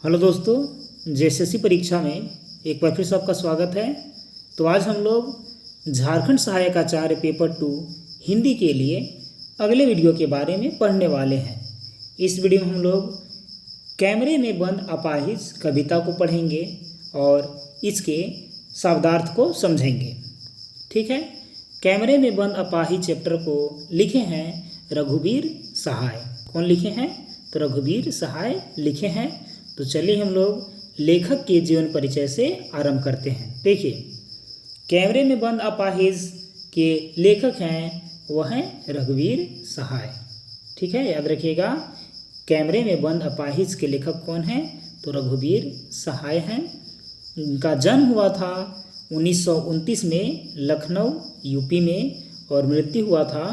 Hello दोस्तों, JSSC परीक्षा में एक बार फिर से आपका स्वागत है। तो आज हम लोग झारखंड सहायक आचार्य पेपर 2 हिंदी के लिए अगले वीडियो के बारे में पढ़ने वाले हैं। इस वीडियो में हम लोग कैमरे में बंद अपाहिज कविता को पढ़ेंगे और इसके शब्दार्थ को समझेंगे। ठीक है। कैमरे में बंद अपाहिज चैप्टर को लिखे हैं रघुवीर सहाय। कौन लिखे हैं? तो रघुवीर सहाय लिखे हैं। तो चलिए हम लोग लेखक के जीवन परिचय से आरंभ करते हैं। देखिए, कैमरे में बंद अपाहिज के लेखक हैं वह हैं रघुवीर सहाय। ठीक है, याद रखिएगा, कैमरे में बंद अपाहिज के लेखक कौन हैं? तो रघुवीर सहाय हैं। इनका जन्म हुआ था 1929 में लखनऊ यूपी में और मृत्यु हुआ था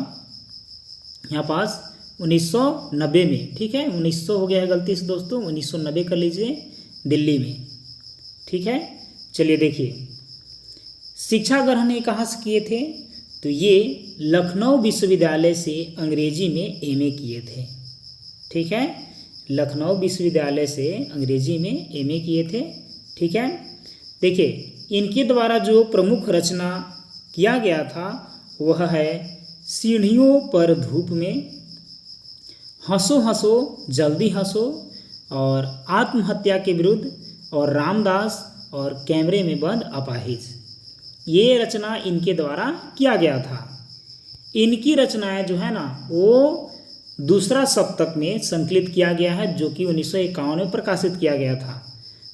यहाँ पास 1990 में। ठीक है, 1900 हो गया है गलती से दोस्तों, 1990 कर लीजिए, दिल्ली में। ठीक है, चलिए देखिए, शिक्षा ग्रहण ये कहाँ से किए थे? तो ये लखनऊ विश्वविद्यालय से अंग्रेजी में एमए किए थे। ठीक है, लखनऊ विश्वविद्यालय से अंग्रेजी में एमए किए थे। ठीक है, देखिए, इनके द्वारा जो प्रमुख रचना किया गया था वह है सीढ़ियों पर धूप में, हंसो हंसो जल्दी हंसो और आत्महत्या के विरुद्ध और रामदास और कैमरे में बंद अपाहिज। ये रचना इनके द्वारा किया गया था। इनकी रचनाएं जो है ना वो दूसरा सप्तक में संकलित किया गया है, जो कि 1951 में प्रकाशित किया गया था।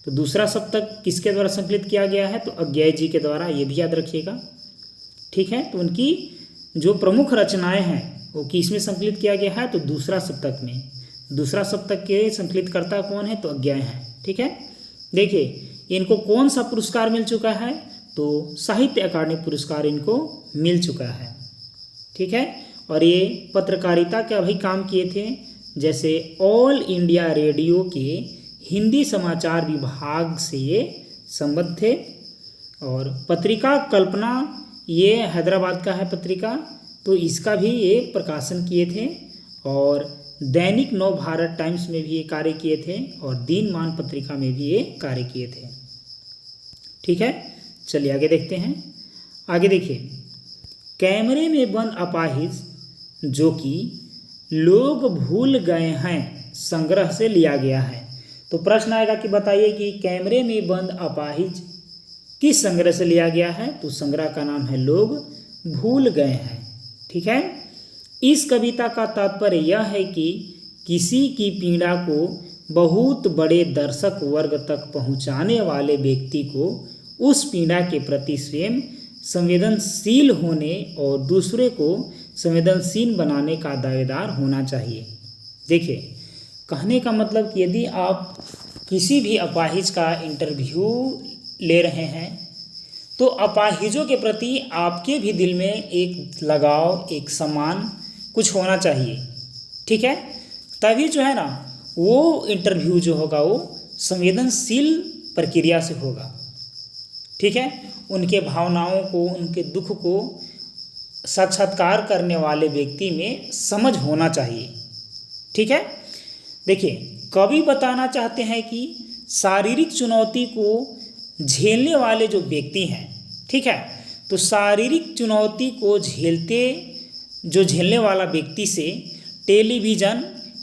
तो दूसरा सप्तक किसके द्वारा संकलित किया गया है? तो अज्ञेय जी के द्वारा, ये भी याद रखिएगा। ठीक है, तो उनकी जो प्रमुख रचनाएं हैं वो किस में संकलित किया गया है? तो दूसरा सप्तक में। दूसरा सप्तक के संकलितकर्ता कौन है? तो अज्ञेय है। ठीक है, देखिए, इनको कौन सा पुरस्कार मिल चुका है? तो साहित्य अकादमी पुरस्कार इनको मिल चुका है। ठीक है, और ये पत्रकारिता का भी काम किए थे, जैसे ऑल इंडिया रेडियो के हिंदी समाचार विभाग से ये संबद्ध थे। और पत्रिका कल्पना, ये हैदराबाद का है पत्रिका, तो इसका भी ये प्रकाशन किए थे। और दैनिक नव भारत टाइम्स में भी ये कार्य किए थे और दीनमान पत्रिका में भी ये कार्य किए थे। ठीक है, चलिए आगे देखते हैं। आगे देखिए, कैमरे में बंद अपाहिज जो कि लोग भूल गए हैं संग्रह से लिया गया है। तो प्रश्न आएगा कि बताइए कि कैमरे में बंद अपाहिज किस संग्रह से लिया गया है? तो संग्रह का नाम है लोग भूल गए हैं। ठीक है, इस कविता का तात्पर्य यह है कि किसी की पीड़ा को बहुत बड़े दर्शक वर्ग तक पहुंचाने वाले व्यक्ति को उस पीड़ा के प्रति स्वयं संवेदनशील होने और दूसरे को संवेदनशील बनाने का दावेदार होना चाहिए। देखिए, कहने का मतलब कि यदि आप किसी भी अपाहिज का इंटरव्यू ले रहे हैं तो अपाहिजों के प्रति आपके भी दिल में एक लगाव, एक सम्मान कुछ होना चाहिए। ठीक है, तभी जो है ना वो इंटरव्यू जो होगा वो संवेदनशील प्रक्रिया से होगा। ठीक है, उनके भावनाओं को, उनके दुख को साक्षात्कार करने वाले व्यक्ति में समझ होना चाहिए। ठीक है, देखिए, कवि बताना चाहते हैं कि शारीरिक चुनौती को झेलने वाले जो व्यक्ति हैं, ठीक है, तो शारीरिक चुनौती को झेलने वाला व्यक्ति से टेलीविज़न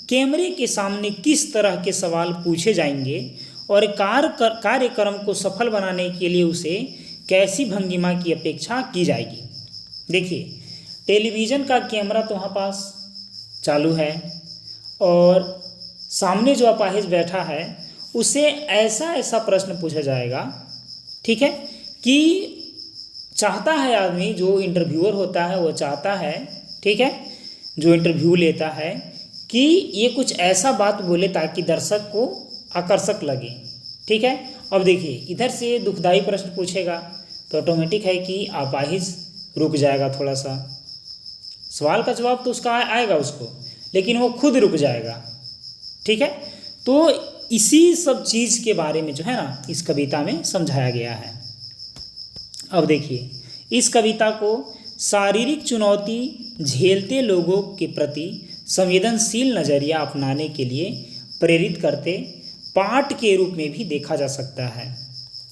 कैमरे के सामने किस तरह के सवाल पूछे जाएंगे और कार्यक्रम को सफल बनाने के लिए उसे कैसी भंगिमा की अपेक्षा की जाएगी। देखिए, टेलीविज़न का कैमरा तो वहाँ पास चालू है और सामने जो अपाहिज बैठा है उसे ऐसा प्रश्न पूछा जाएगा, ठीक है, कि चाहता है आदमी, जो इंटरव्यूअर होता है वो चाहता है, ठीक है, जो इंटरव्यू लेता है कि ये कुछ ऐसा बात बोले ताकि दर्शक को आकर्षक लगे। ठीक है, अब देखिए, इधर से दुखदाई प्रश्न पूछेगा तो ऑटोमेटिक है कि अपाहिज रुक जाएगा थोड़ा सा। सवाल का जवाब तो उसका आएगा उसको, लेकिन वो खुद रुक जाएगा। ठीक है, तो इसी सब चीज़ के बारे में जो है ना इस कविता में समझाया गया है। अब देखिए, इस कविता को शारीरिक चुनौती झेलते लोगों के प्रति संवेदनशील नज़रिया अपनाने के लिए प्रेरित करते पार्ट के रूप में भी देखा जा सकता है।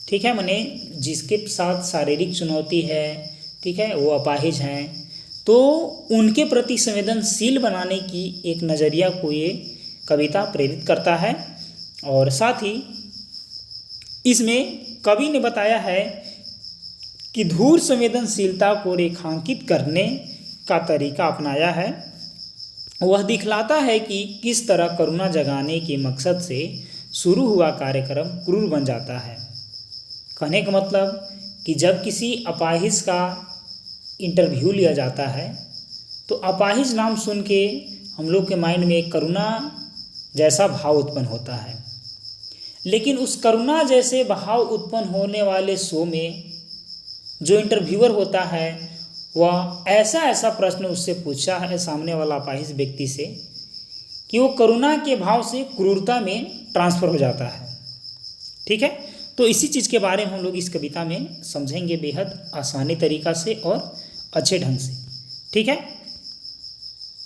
ठीक है, माने जिसके साथ शारीरिक चुनौती है, ठीक है, वो अपाहिज हैं, तो उनके प्रति संवेदनशील बनाने की एक नज़रिया को ये कविता प्रेरित करता है। और साथ ही इसमें कवि ने बताया है कि धूर संवेदनशीलता को रेखांकित करने का तरीका अपनाया है। वह दिखलाता है कि किस तरह करुणा जगाने के मकसद से शुरू हुआ कार्यक्रम क्रूर बन जाता है। कहने का मतलब कि जब किसी अपाहिज का इंटरव्यू लिया जाता है तो अपाहिज नाम सुन के हम लोग के माइंड में एक करुणा जैसा भाव उत्पन्न होता है, लेकिन उस करुणा जैसे भाव उत्पन्न होने वाले शो में जो इंटरव्यूअर होता है वह ऐसा ऐसा प्रश्न उससे पूछा है सामने वाला अपाहिज व्यक्ति से कि वो करुणा के भाव से क्रूरता में ट्रांसफ़र हो जाता है। ठीक है, तो इसी चीज़ के बारे में हम लोग इस कविता में समझेंगे बेहद आसानी तरीक़ा से और अच्छे ढंग से। ठीक है,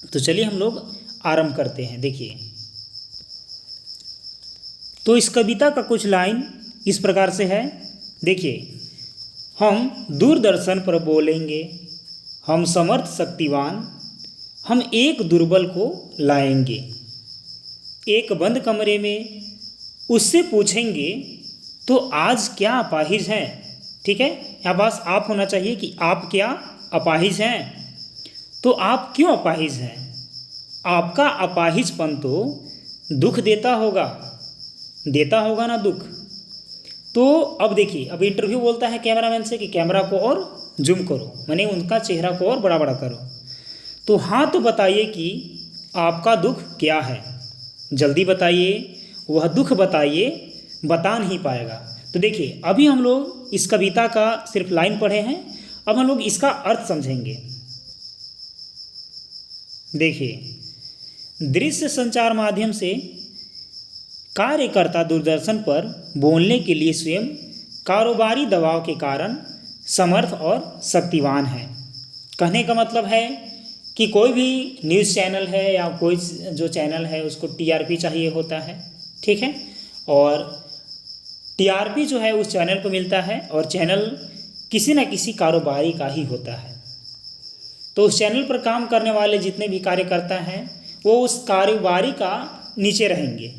तो चलिए हम लोग आरंभ करते हैं। देखिए, तो इस कविता का कुछ लाइन इस प्रकार से है। देखिए, हम दूरदर्शन पर बोलेंगे, हम समर्थ शक्तिवान, हम एक दुर्बल को लाएंगे, एक बंद कमरे में उससे पूछेंगे तो आज क्या अपाहिज हैं। ठीक है, यहाँ पास आप होना चाहिए कि आप क्या अपाहिज हैं, तो आप क्यों अपाहिज हैं। आपका अपाहिजपन तो दुख देता होगा ना दुख। तो अब देखिए, अब इंटरव्यू बोलता है कैमरामैन से कि कैमरा को और जूम करो, माने उनका चेहरा को और बड़ा बड़ा करो। तो हाँ, तो बताइए कि आपका दुख क्या है, जल्दी बताइए, वह दुख बताइए, बता नहीं पाएगा। तो देखिए, अभी हम लोग इस कविता का सिर्फ लाइन पढ़े हैं, अब हम लोग इसका अर्थ समझेंगे। देखिए, दृश्य संचार माध्यम से कार्यकर्ता दूरदर्शन पर बोलने के लिए स्वयं कारोबारी दबाव के कारण समर्थ और शक्तिवान है। कहने का मतलब है कि कोई भी न्यूज़ चैनल है या कोई जो चैनल है उसको टीआरपी चाहिए होता है। ठीक है, और टीआरपी जो है उस चैनल को मिलता है और चैनल किसी न किसी कारोबारी का ही होता है। तो उस चैनल पर काम करने वाले जितने भी कार्यकर्ता हैं वो उस कारोबारी का नीचे रहेंगे।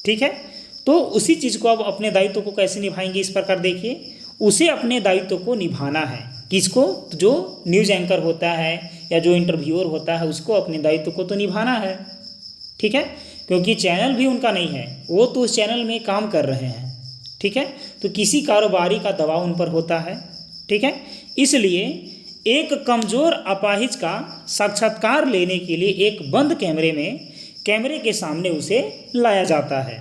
ठीक है, तो उसी चीज़ को अब अपने दायित्व को कैसे निभाएंगे इस प्रकार देखिए, उसे अपने दायित्व को निभाना है। किसको? जो न्यूज़ एंकर होता है या जो इंटरव्यूअर होता है उसको अपने दायित्व को तो निभाना है। ठीक है, क्योंकि चैनल भी उनका नहीं है, वो तो उस चैनल में काम कर रहे हैं। ठीक है, तो किसी कारोबारी का दबाव उन पर होता है। ठीक है, इसलिए एक कमज़ोर अपाहिज का साक्षात्कार लेने के लिए एक बंद कैमरे के सामने उसे लाया जाता है।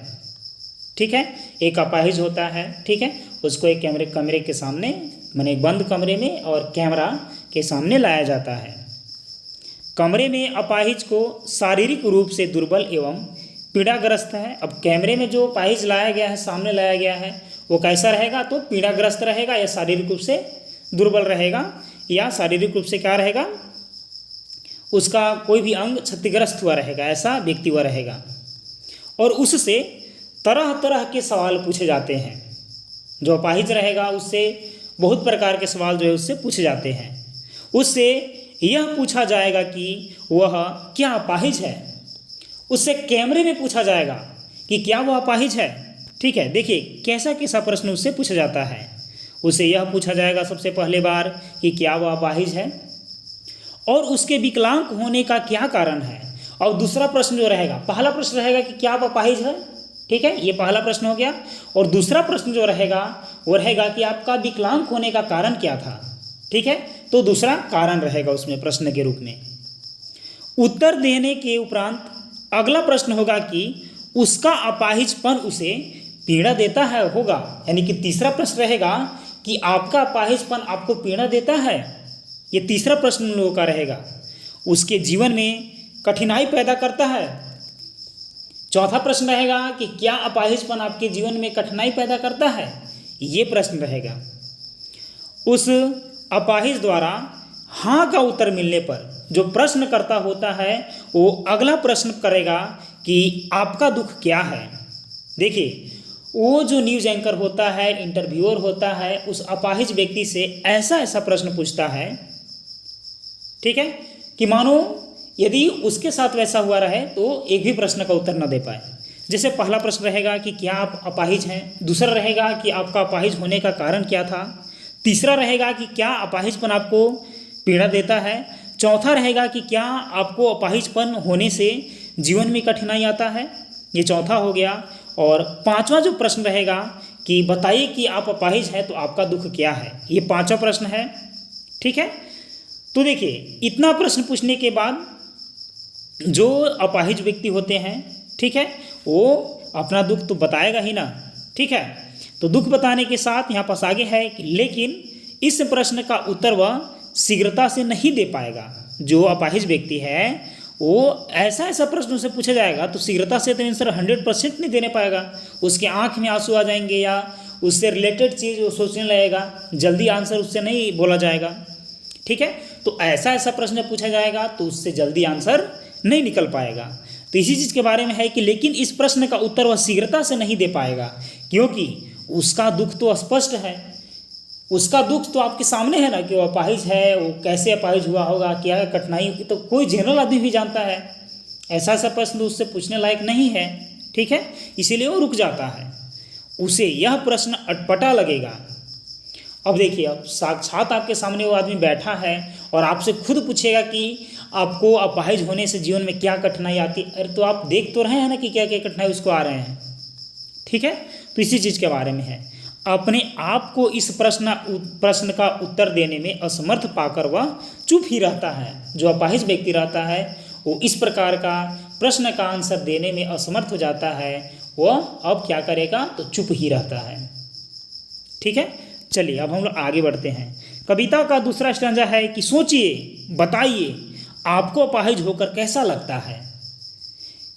ठीक है, एक अपाहिज होता है, ठीक है, उसको एक कमरे के सामने माने एक बंद कमरे में और कैमरा के सामने लाया जाता है। कमरे में अपाहिज को शारीरिक रूप से दुर्बल एवं पीड़ाग्रस्त है। अब कैमरे में जो अपाहिज लाया गया है, सामने लाया गया है, वो कैसा रहेगा? तो पीड़ाग्रस्त रहेगा या शारीरिक रूप से दुर्बल रहेगा, या शारीरिक रूप से क्या रहेगा? उसका कोई भी अंग क्षतिग्रस्त हुआ रहेगा, ऐसा व्यक्ति हुआ रहेगा। और उससे तरह तरह के सवाल पूछे जाते हैं। जो अपाहिज रहेगा उससे बहुत प्रकार के सवाल जो है उससे पूछे जाते हैं। उससे यह पूछा जाएगा कि वह क्या अपाहिज है, उससे कैमरे में पूछा जाएगा कि क्या वह अपाहिज है। ठीक है, देखिए कैसा कैसा प्रश्न उससे पूछा जाता है। उसे यह पूछा जाएगा सबसे पहले बार कि क्या वह अपाहिज है और उसके विकलांग होने का क्या कारण है। और दूसरा प्रश्न जो रहेगा, पहला प्रश्न रहेगा कि क्या वह अपाहिज है। ठीक है, ये पहला प्रश्न हो गया। और दूसरा प्रश्न जो रहेगा वो रहेगा कि आपका विकलांग होने का कारण क्या था। ठीक है, तो दूसरा कारण रहेगा उसमें प्रश्न के रूप में। उत्तर देने के उपरांत अगला प्रश्न होगा कि उसका अपाहिजपन उसे पीड़ा देता है होगा, यानी कि तीसरा प्रश्न रहेगा कि आपका अपाहिजपन आपको पीड़ा देता है। ये तीसरा प्रश्न उन लोगों का रहेगा। उसके जीवन में कठिनाई पैदा करता है। चौथा प्रश्न रहेगा कि क्या अपाहिजपन आपके जीवन में कठिनाई पैदा करता है, ये प्रश्न रहेगा। उस अपाहिज द्वारा हाँ का उत्तर मिलने पर जो प्रश्नकर्ता होता है वो अगला प्रश्न करेगा कि आपका दुख क्या है, देखिए, वो जो न्यूज़ एंकर होता है, इंटरव्यूअर होता है, उस अपाहिज व्यक्ति से ऐसा ऐसा प्रश्न पूछता है, ठीक है, कि मानो यदि उसके साथ वैसा हुआ रहे तो एक भी प्रश्न का उत्तर न दे पाए। जैसे पहला प्रश्न रहेगा कि क्या आप अपाहिज हैं, दूसरा रहेगा कि आपका अपाहिज होने का कारण क्या था, तीसरा रहेगा कि क्या अपाहिजपन आपको पीड़ा देता है, चौथा रहेगा कि क्या आपको अपाहिजपन होने से जीवन में कठिनाई आता है, ये चौथा हो गया। और पांचवा जो प्रश्न रहेगा कि बताइए कि आप अपाहिज हैं तो आपका दुख क्या है, ये पांचवा प्रश्न है, ठीक है। तो देखिए, इतना प्रश्न पूछने के बाद जो अपाहिज व्यक्ति होते हैं, ठीक है, वो अपना दुख तो बताएगा ही ना, ठीक है। तो दुख बताने के साथ यहाँ पास आगे है कि लेकिन इस प्रश्न का उत्तर वह शीघ्रता से नहीं दे पाएगा। जो अपाहिज व्यक्ति है वो ऐसा ऐसा प्रश्न उससे पूछा जाएगा तो शीघ्रता से तो आंसर 100% नहीं देने पाएगा। उसके आंख में आंसू आ जाएंगे या उससे रिलेटेड चीज़ वो सोचने लगेगा, जल्दी आंसर उससे नहीं बोला जाएगा, ठीक है। तो ऐसा ऐसा प्रश्न पूछा जाएगा तो उससे जल्दी आंसर नहीं निकल पाएगा। तो इसी चीज़ के बारे में है कि लेकिन इस प्रश्न का उत्तर वह शीघ्रता से नहीं दे पाएगा, क्योंकि उसका दुख तो स्पष्ट है, उसका दुख तो आपके सामने है ना कि वो अपाहिज है, वो कैसे अपाहिज हुआ होगा, क्या कठिनाई, तो कोई जनरल आदमी भी जानता है। ऐसा ऐसा प्रश्न उससे पूछने लायक नहीं है, ठीक है, इसीलिए वो रुक जाता है, उसे यह प्रश्न अटपटा लगेगा। अब देखिए, अब साक्षात आपके सामने वो आदमी बैठा है और आपसे खुद पूछेगा कि आपको अपाहिज होने से जीवन में क्या कठिनाई आती है। अरे तो आप देख तो रहे हैं ना कि क्या क्या कठिनाई उसको आ रहे हैं, ठीक है। तो इसी चीज़ के बारे में है। अपने आप को इस प्रश्न का उत्तर देने में असमर्थ पाकर वह चुप ही रहता है। जो अपाहिज व्यक्ति रहता है वो इस प्रकार का प्रश्न का आंसर देने में असमर्थ हो जाता है, वह अब क्या करेगा तो चुप ही रहता है, ठीक है। चलिए अब हम लोग आगे बढ़ते हैं। कविता का दूसरा स्टैंजा है कि सोचिए, बताइए आपको अपाहिज होकर कैसा लगता है।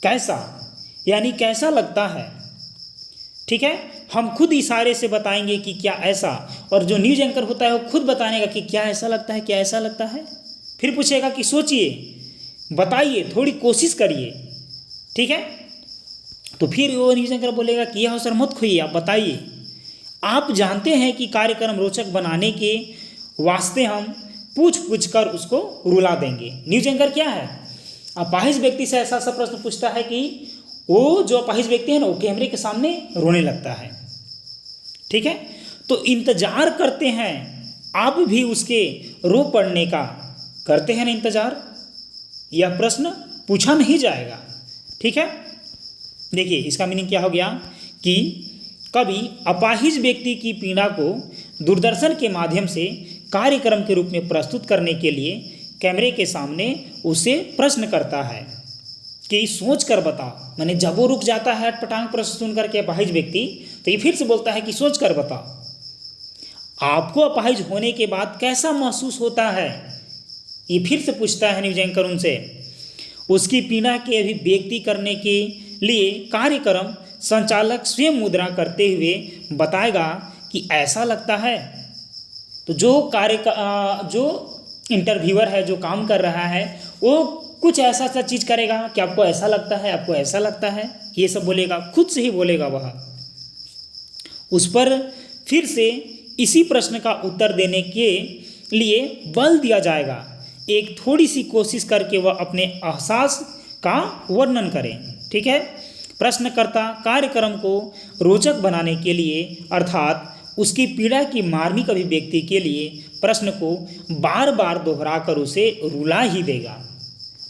कैसा यानी कैसा लगता है, ठीक है। हम खुद इशारे से बताएंगे कि क्या ऐसा, और जो न्यूज एंकर होता है वो खुद बताएगा कि क्या ऐसा लगता है, क्या ऐसा लगता है। फिर पूछेगा कि सोचिए, बताइए, थोड़ी कोशिश करिए, ठीक है। तो फिर वो न्यूज एंकर बोलेगा कि यह अवसर मत खोइए, आप बताइए। आप जानते हैं कि कार्यक्रम रोचक बनाने के वास्ते हम पूछ पूछ कर उसको रुला देंगे। न्यूज एंकर क्या है, अपाहिज व्यक्ति से ऐसा सा प्रश्न पूछता है कि वो जो अपाहिज व्यक्ति है ना वो कैमरे के सामने रोने लगता है, ठीक है। तो इंतजार करते हैं आप भी उसके रो पड़ने का, करते हैं ना इंतजार। यह प्रश्न पूछा नहीं जाएगा, ठीक है। देखिए इसका मीनिंग क्या हो गया कि कभी अपाहिज व्यक्ति की पीड़ा को दूरदर्शन के माध्यम से कार्यक्रम के रूप में प्रस्तुत करने के लिए कैमरे के सामने उसे प्रश्न करता है कि सोच कर बताओ। मैंने जब वो रुक जाता है अटपटांग प्रश्न सुन करके अपाहिज व्यक्ति, तो ये फिर से बोलता है कि सोच कर बताओ आपको अपाहिज होने के बाद कैसा महसूस होता है। ये फिर से पूछता है न्यूज एंकर उनसे। उसकी पीड़ा के अभिव्यक्ति करने के लिए कार्यक्रम संचालक स्वयं मुद्रा करते हुए बताएगा कि ऐसा लगता है। तो जो इंटरव्यूअर है, जो काम कर रहा है, वो कुछ ऐसा सा चीज़ करेगा कि आपको ऐसा लगता है, आपको ऐसा लगता है, ये सब बोलेगा, खुद से ही बोलेगा वह। उस पर फिर से इसी प्रश्न का उत्तर देने के लिए बल दिया जाएगा। एक थोड़ी सी कोशिश करके वह अपने एहसास का वर्णन करें, ठीक है। प्रश्नकर्ता कार्यक्रम को रोचक बनाने के लिए अर्थात उसकी पीड़ा की मार्मिक अभिव्यक्ति के लिए प्रश्न को बार बार दोहरा कर उसे रुला ही देगा।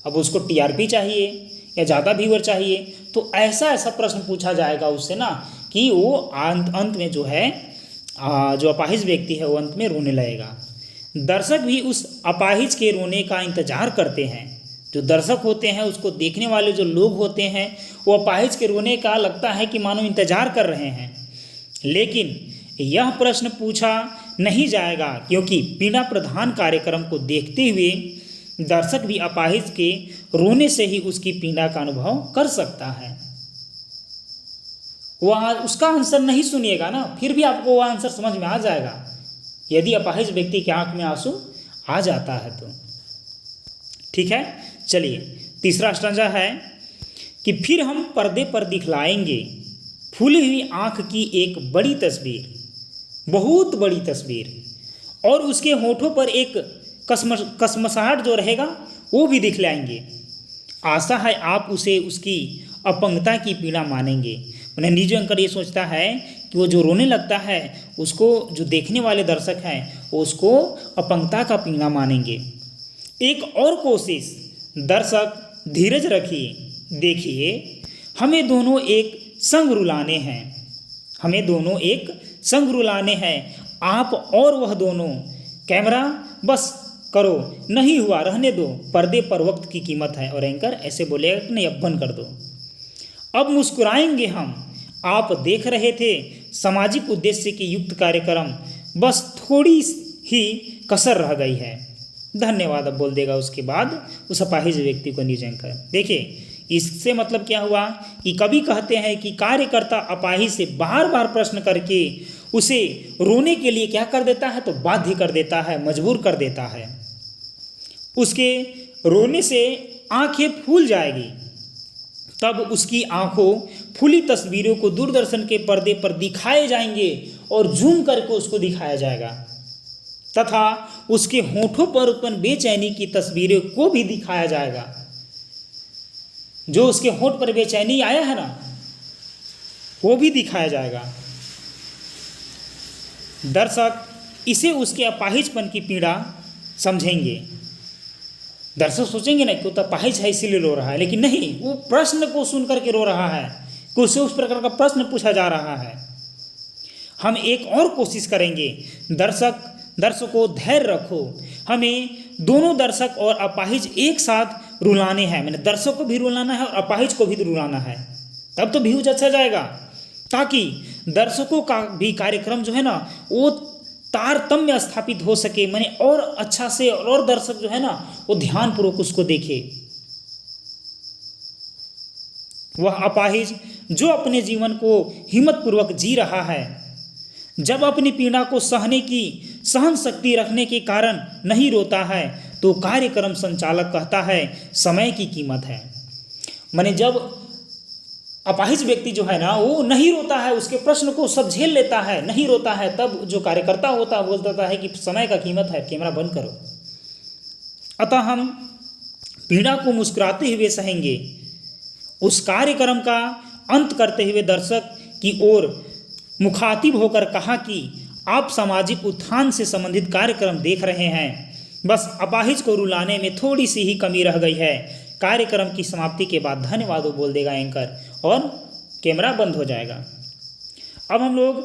अब उसको टीआरपी चाहिए या ज़्यादा व्यूअर चाहिए, तो ऐसा ऐसा प्रश्न पूछा जाएगा उससे ना कि वो अंत में जो है जो अपाहिज व्यक्ति है वो अंत में रोने लगेगा। दर्शक भी उस अपाहिज के रोने का इंतजार करते हैं। जो दर्शक होते हैं, उसको देखने वाले जो लोग होते हैं, वो अपाहिज के रोने का लगता है कि मानो इंतजार कर रहे हैं। लेकिन यह प्रश्न पूछा नहीं जाएगा क्योंकि पीड़ा प्रधान कार्यक्रम को देखते हुए दर्शक भी अपाहिज के रोने से ही उसकी पीड़ा का अनुभव कर सकता है। वह उसका आंसर नहीं सुनिएगा ना, फिर भी आपको वह आंसर समझ में आ जाएगा यदि अपाहिज व्यक्ति की आंख में आंसू आ जाता है तो, ठीक है। चलिए तीसरा स्टैंजा है कि फिर हम पर्दे पर दिखलाएंगे फूली हुई आँख की एक बड़ी तस्वीर, बहुत बड़ी तस्वीर, और उसके होठों पर एक कसमसाहट जो रहेगा वो भी दिखलाएंगे। आशा है आप उसे उसकी अपंगता की पीड़ा मानेंगे। मैंने निजी अंकर ये सोचता है कि वो जो रोने लगता है उसको जो देखने वाले दर्शक हैं वो उसको अपंगता का पीड़ा मानेंगे। एक और कोशिश, दर्शक धीरज रखिए, देखिए हमें दोनों एक संग रुलाने हैं, हमें दोनों एक संग रुलाने हैं, आप और वह दोनों। कैमरा बस करो, नहीं हुआ रहने दो, पर्दे पर वक्त की कीमत है। और एंकर ऐसे बोलेगा कि नहीं अब बंद कर दो। अब मुस्कुराएंगे हम, आप देख रहे थे सामाजिक उद्देश्य की युक्त कार्यक्रम, बस थोड़ी ही कसर रह गई है। धन्यवाद अब बोल देगा उसके बाद उस अपाहिज व्यक्ति को निजी एंकर। देखिए इससे मतलब क्या हुआ कि कवि कहते हैं कि कार्यकर्ता अपाहिज से बार बार प्रश्न करके उसे रोने के लिए क्या कर देता है, तो बाध्य कर देता है, मजबूर कर देता है। उसके रोने से आंखें फूल जाएगी, तब उसकी आंखों फूली तस्वीरों को दूरदर्शन के पर्दे पर दिखाए जाएंगे और जूम करके उसको दिखाया जाएगा, तथा उसके होठों पर उत्पन्न बेचैनी की तस्वीरों को भी दिखाया जाएगा। जो उसके होठ पर बेचैनी आया है ना, वो भी दिखाया जाएगा। दर्शक इसे उसके अपाहिजपन की पीड़ा समझेंगे। दर्शक सोचेंगे ना कि वो तो अपाहिज है इसीलिए रो रहा है, लेकिन नहीं, वो प्रश्न को सुन करके रो रहा है कि उससे उस प्रकार का प्रश्न पूछा जा रहा है। हम एक और कोशिश करेंगे, दर्शकों धैर्य रखो, हमें दोनों दर्शक और अपाहिज एक साथ रुलाने हैं। मैंने दर्शक को भी रुलाना है और अपाहिज को भी रुलाना है, तब तो व्यूज अच्छा जाएगा, ताकि दर्शकों का भी कार्यक्रम जो है ना वो तारतम्य स्थापित हो सके, मैंने और अच्छा से, और दर्शक जो है ना वो ध्यानपूर्वक उसको देखे। वह अपाहिज जो अपने जीवन को हिम्मतपूर्वक जी रहा है, जब अपनी पीड़ा को सहने की सहन शक्ति रखने के कारण नहीं रोता है, तो कार्यक्रम संचालक कहता है समय की कीमत है। माने जब अपाहिज व्यक्ति जो है ना वो नहीं रोता है, उसके प्रश्न को सब झेल लेता है, नहीं रोता है, तब जो कार्यकर्ता होता है बोलता है कि समय का कीमत है, कैमरा बंद करो। अतः हम पीड़ा को मुस्कुराते हुए सहेंगे। उस कार्यक्रम का अंत करते हुए दर्शक की ओर मुखातिब होकर कहा कि आप सामाजिक उत्थान से संबंधित कार्यक्रम देख रहे हैं, बस अपाहिज को रुलाने में थोड़ी सी ही कमी रह गई है। कार्यक्रम की समाप्ति के बाद धन्यवाद बोल देगा एंकर और कैमरा बंद हो जाएगा। अब हम लोग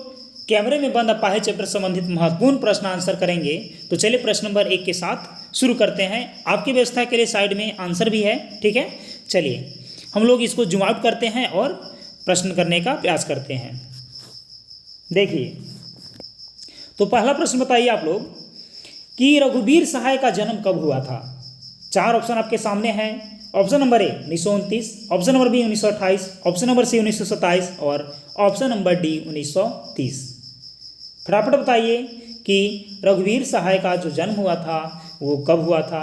कैमरे में बंद अपाहिज चैप्टर संबंधित महत्वपूर्ण प्रश्न आंसर करेंगे। तो चलिए प्रश्न नंबर 1 के साथ शुरू करते हैं। आपकी व्यवस्था के लिए साइड में आंसर भी है, ठीक है। चलिए हम लोग इसको जूम आउट करते हैं और प्रश्न करने का प्रयास करते हैं। देखिए तो पहला प्रश्न बताइए आप लोग कि रघुवीर सहाय का जन्म कब हुआ था। 4 ऑप्शन आपके सामने हैं। Option number A 1929, option number B 1928, option number C 1927 और ऑप्शन नंबर डी 1930। फटाफट बताइए कि रघुवीर सहाय का जो जन्म हुआ था वो कब हुआ था।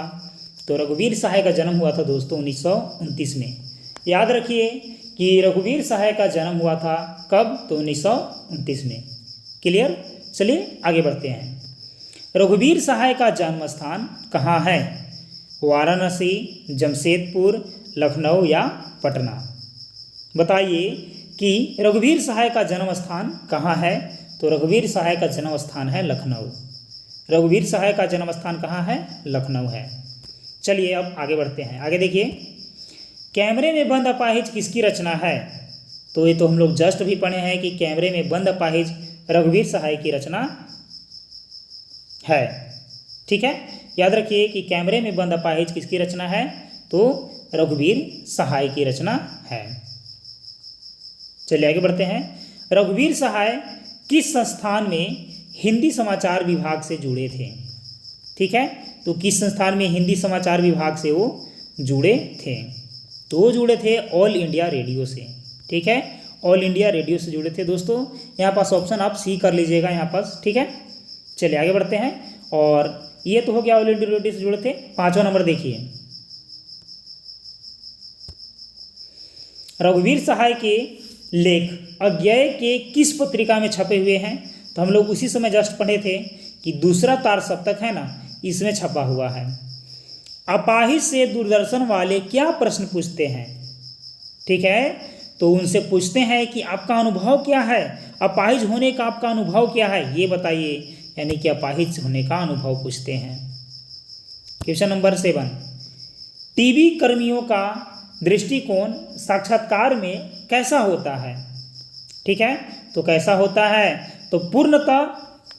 तो रघुवीर सहाय का जन्म हुआ था दोस्तों 1929 में। याद रखिए कि रघुवीर सहाय का जन्म हुआ था कब, तो 1929 में। क्लियर। चलिए आगे बढ़ते हैं। रघुवीर सहाय का जन्म स्थान कहाँ है। वाराणसी, जमशेदपुर, लखनऊ या पटना। बताइए कि रघुवीर सहाय का जन्म स्थान कहाँ है। तो रघुवीर सहाय का जन्म स्थान है लखनऊ। रघुवीर सहाय का जन्म स्थान कहाँ है, लखनऊ है। चलिए अब आगे बढ़ते हैं। आगे देखिए, कैमरे में बंद अपाहिज किसकी रचना है। तो ये तो हम लोग जस्ट भी पढ़े हैं कि कैमरे में बंद अपाहिज रघुवीर सहाय की रचना है, ठीक है। याद रखिए कि कैमरे में बंद अपाहिज किसकी रचना है, तो रघुवीर सहाय की रचना है। चलिए आगे बढ़ते हैं। रघुवीर सहाय किस संस्थान में हिंदी समाचार विभाग से जुड़े थे, ठीक है। तो किस संस्थान में हिंदी समाचार विभाग से वो जुड़े थे। तो वो जुड़े थे ऑल इंडिया रेडियो से, ठीक है। ऑल इंडिया रेडियो से जुड़े थे दोस्तों। यहाँ पास ऑप्शन आप सी कर लीजिएगा यहाँ पास, ठीक है। चलिए आगे बढ़ते हैं। और ये तो हो गया ऑल इंडिया रेडियो से जुड़े थे। 5वां नंबर देखिए, रघुवीर सहाय के लेख अज्ञेय के किस पत्रिका में छपे हुए हैं? तो हम लोग उसी समय जस्ट पढ़े थे कि दूसरा तार सप्तक है ना, इसमें छपा हुआ है। अपाहिज से दूरदर्शन वाले क्या प्रश्न पूछते हैं? ठीक है, तो उनसे पूछते हैं कि आपका अनुभव क्या है, अपाहिज होने का आपका अनुभव क्या है, ये बताइए। यानी कि अपाहिज होने का अनुभव पूछते हैं। क्वेश्चन नंबर 7, टीबी कर्मियों का दृष्टिकोण साक्षात्कार में कैसा होता है? ठीक है, तो कैसा होता है? तो पूर्णतः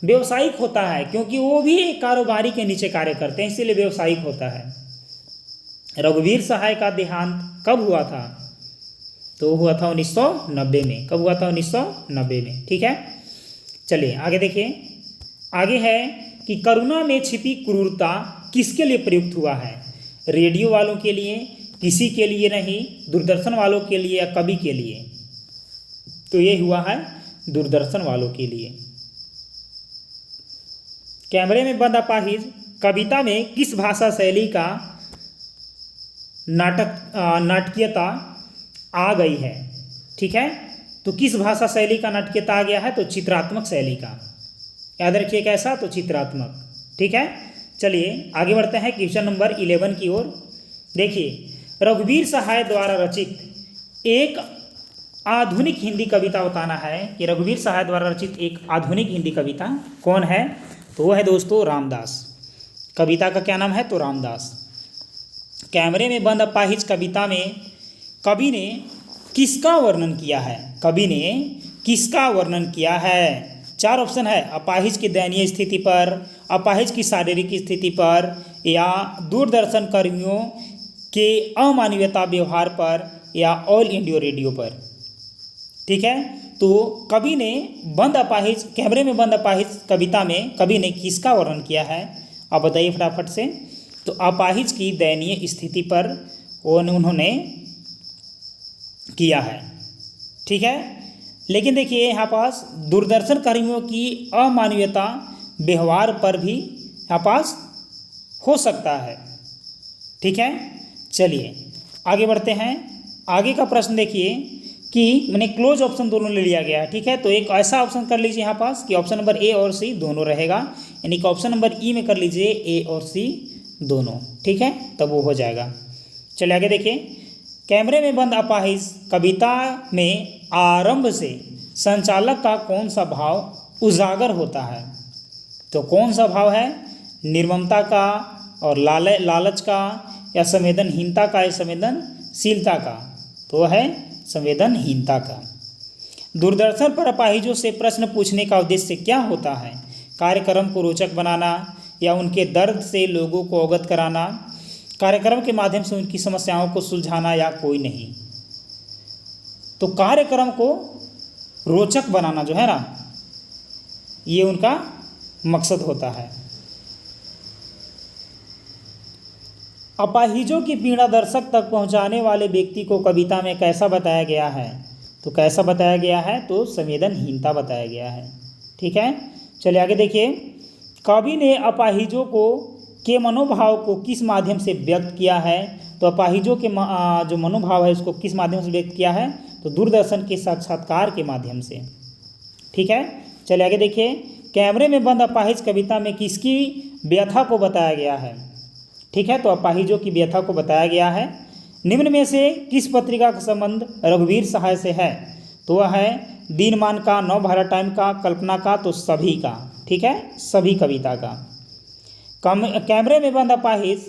व्यवसायिक होता है, क्योंकि वो भी एक कारोबारी के नीचे कार्य करते हैं, इसीलिए व्यवसायिक होता है। रघुवीर सहाय का देहांत कब हुआ था? तो हुआ था 1990 में। कब हुआ था? 1990 में। ठीक है, चलिए आगे देखिए। आगे है कि करुणा में छिपी क्रूरता किसके लिए प्रयुक्त हुआ है? रेडियो वालों के लिए, किसी के लिए नहीं, दूरदर्शन वालों के लिए या कवि के लिए? तो ये हुआ है दूरदर्शन वालों के लिए। कैमरे में बंद अपाहिज कविता में किस भाषा शैली का नाटकीयता आ गई है? ठीक है, तो किस भाषा शैली का नाटकीयता आ गया है? तो चित्रात्मक शैली का। याद रखिए कैसा? तो चित्रात्मक। ठीक है, चलिए आगे बढ़ते हैं क्वेश्चन नंबर 11 की ओर। देखिए, रघुवीर सहाय द्वारा रचित एक आधुनिक हिंदी कविता बताना है कि रघुवीर सहाय द्वारा रचित एक आधुनिक हिंदी कविता कौन है? तो वो है दोस्तों रामदास। कविता का क्या नाम है? तो रामदास। कैमरे में बंद अपाहिज कविता में कवि ने किसका वर्णन किया है? कवि ने किसका वर्णन किया है? 4 ऑप्शन है, अपाहिज की दयनीय स्थिति पर, अपाहिज की शारीरिक स्थिति पर, या दूरदर्शन कर्मियों के अमानवीयता व्यवहार पर, या ऑल इंडिया रेडियो पर। ठीक है, तो कवि ने बंद अपाहिज, कैमरे में बंद अपाहिज कविता में कवि ने किसका वर्णन किया है? आप बताइए फटाफट से। तो अपाहिज की दयनीय स्थिति पर उन्होंने किया है। ठीक है, लेकिन देखिए यहाँ पास दूरदर्शन कर्मियों की अमानवीयता व्यवहार पर भी यहाँ पास हो सकता है। ठीक है, चलिए आगे बढ़ते हैं। आगे का प्रश्न देखिए कि मैंने क्लोज ऑप्शन दोनों ले लिया गया है। ठीक है, तो एक ऐसा ऑप्शन कर लीजिए यहाँ पास कि ऑप्शन नंबर ए और सी दोनों रहेगा, यानी कि ऑप्शन नंबर ई में कर लीजिए ए और सी दोनों। ठीक है, तब वो हो जाएगा। चलिए आगे देखिए। कैमरे में बंद अपाहिज कविता में आरंभ से संचालक का कौन सा भाव उजागर होता है? तो कौन सा भाव है? निर्ममता का और लालच का, या संवेदनहीनता का, या संवेदनशीलता का? तो है संवेदनहीनता का। दूरदर्शन पर अपाहिजों से प्रश्न पूछने का उद्देश्य क्या होता है? कार्यक्रम को रोचक बनाना, या उनके दर्द से लोगों को अवगत कराना, कार्यक्रम के माध्यम से उनकी समस्याओं को सुलझाना, या कोई नहीं? तो कार्यक्रम को रोचक बनाना जो है ना, ये उनका मकसद होता है। अपाहिजों की पीड़ा दर्शक तक पहुंचाने वाले व्यक्ति को कविता में कैसा बताया गया है? तो कैसा बताया गया है? तो संवेदनहीनता बताया गया है। ठीक है, चलिए आगे देखिए। कवि ने अपाहिजों के मनोभाव को किस माध्यम से व्यक्त किया है? तो अपाहिजों के जो मनोभाव है उसको किस माध्यम से व्यक्त किया है? तो दूरदर्शन के साक्षात्कार के माध्यम से। ठीक है, चलिए आगे देखिए। कैमरे में बंद अपाहिज कविता में किसकी व्यथा को बताया गया है? ठीक है, तो अपाहिजों की व्यथा को बताया गया है। निम्न में से किस पत्रिका का संबंध रघुवीर सहाय से है? तो वह है दिनमान का, नवभारत टाइम का, कल्पना का, तो सभी का। ठीक है, सभी कविता का। कैमरे में बंद अपाहिज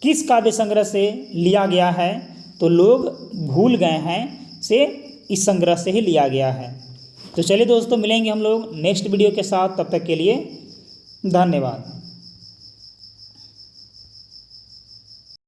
किस काव्य संग्रह से लिया गया है? तो लोग भूल गए हैं से इस संग्रह से ही लिया गया है। तो चलिए दोस्तों, मिलेंगे हम लोग नेक्स्ट वीडियो के साथ। तब तक के लिए धन्यवाद।